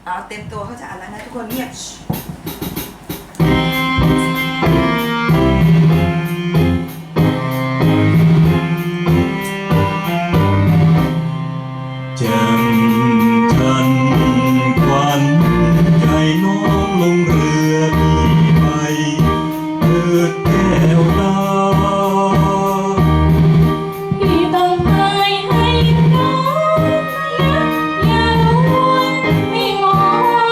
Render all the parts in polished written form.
เอาเต็มตัวเขาจะอ่านแล้วนะทุกคนเงียบแจ่มจันทร์ควันใจน้องลงเรือพี่ไปเถิดแก้วตาพี่ต้องพายให้น้องนะอย่าลวนไม่งอ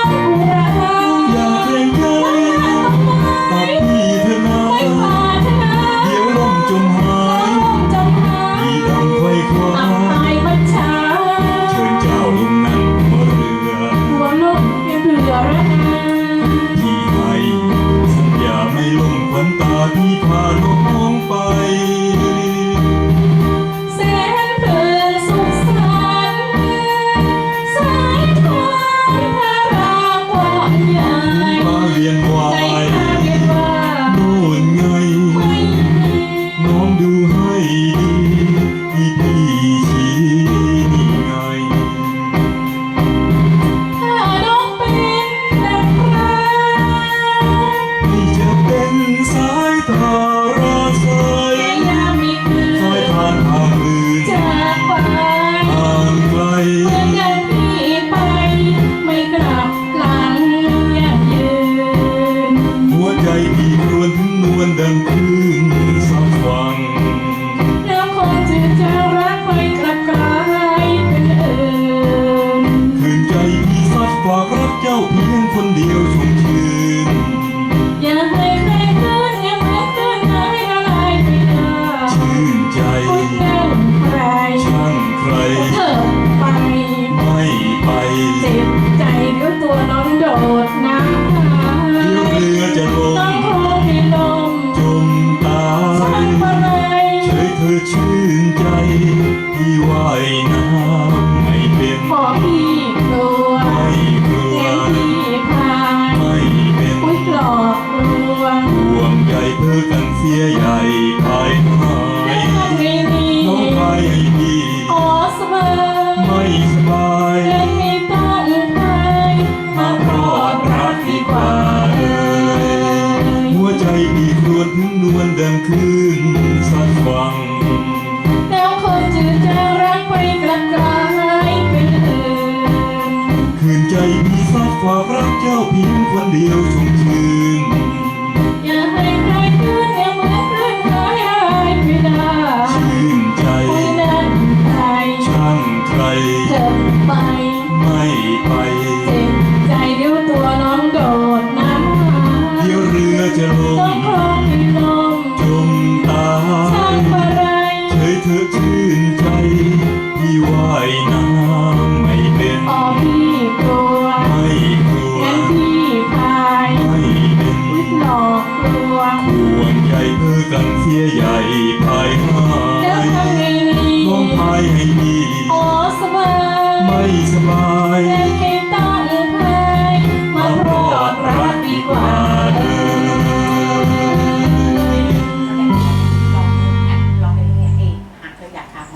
นเราอย่าเกรงใจตัดพี่เถอะนะไม่ปรารถนาเดี๋ยวล่มจมหายพี่ดังไฟคว้าบัญชาเชิญเจ้าลงนั่งหัวเรือหัวลมยังเผื่อรักพี่ให้สัญญาไม่ลงควันตาพี่พาน้องไปแสนเพลินสุขสันต์สายทานพระรากว้างใหญ่มาเรียนวาในยภาพเรียนว่าโน่นไงน้องดูให้ดีพี่ชี้นี่ไงถ้าน้องเป็นนักพรานพี่จะเป็นสายทาราสายยามมีคืน สายทานทางอื่นจากไปทางไกลเมื่อเดินพี่ไปไม่กลับหลังยั่งยืนหัวใจพี่ครวญถึงนวลดังคลื่นสับฟังแล้วคงจะรักไปกลับกลายเป็นอื่นคืนใจพี่สัดฝากรักเจ้าเพียงคนเดียวชุ่มชื่นอย่าให้ใครคืนอย่าให้คืนให้ละลายไปได้ชื่นใจคนเดินใครช่างใครเธอไปไม่ไปเจ็บใจเดี๋ยวตัวน้องโดดน้ำหาเดี๋ยวเรือจะลน้องงคงให้ลมจมตาช่างยอะไรเฉยเธอชื่นใจพี่ว่ายน้ำไม่เป็น พอพี่กลัวไม่กลัว งั้นพี่พาย ไม่เป็น อุ้ยหลอกลวงห่วงใยเพื่อกันเสียใหญ่พายหาแล้วยทำไงดี น้องพายให้พี่อ๋อสบาย ไม่สบาย เรื่องไม่ต้องพายมาปลอดรักดีกว่าหัวใจพี่ครวญถึงนวลดังคลื่นสัดฟังแล้วคนจะรักไปกลับกลายเป็นอื่นคืนใจพี่สัดฝากรักเจ้าเพียงคนเดียวชุ่มชื่นอย่าให้ใครคืนอย่าเหมือนคืนหายไปได้ชื่นใจคนนั้นใครช่างใครเธอไปไม่ไปเจ็บใจเดี๋ยวตัวน้องโดดน้ำหาเดี๋ยวเรือจะลต้อง ง คลองให้ลมจมตาช่างยอะไรเฉยเธอชื่นใจพี่ว่ายน้ำไม่เป็น อ๋อพี่กลัวไม่กลัว งั้นพี่พาย ไม่เป็น อุ๊ยหลอกลวงห่วงใยเพื่อกันเสียใหญ่พายหาแล้วยทำไงดีน้องพายให้พี่อ๋อสบาย ไม่สบาย แล้วแค่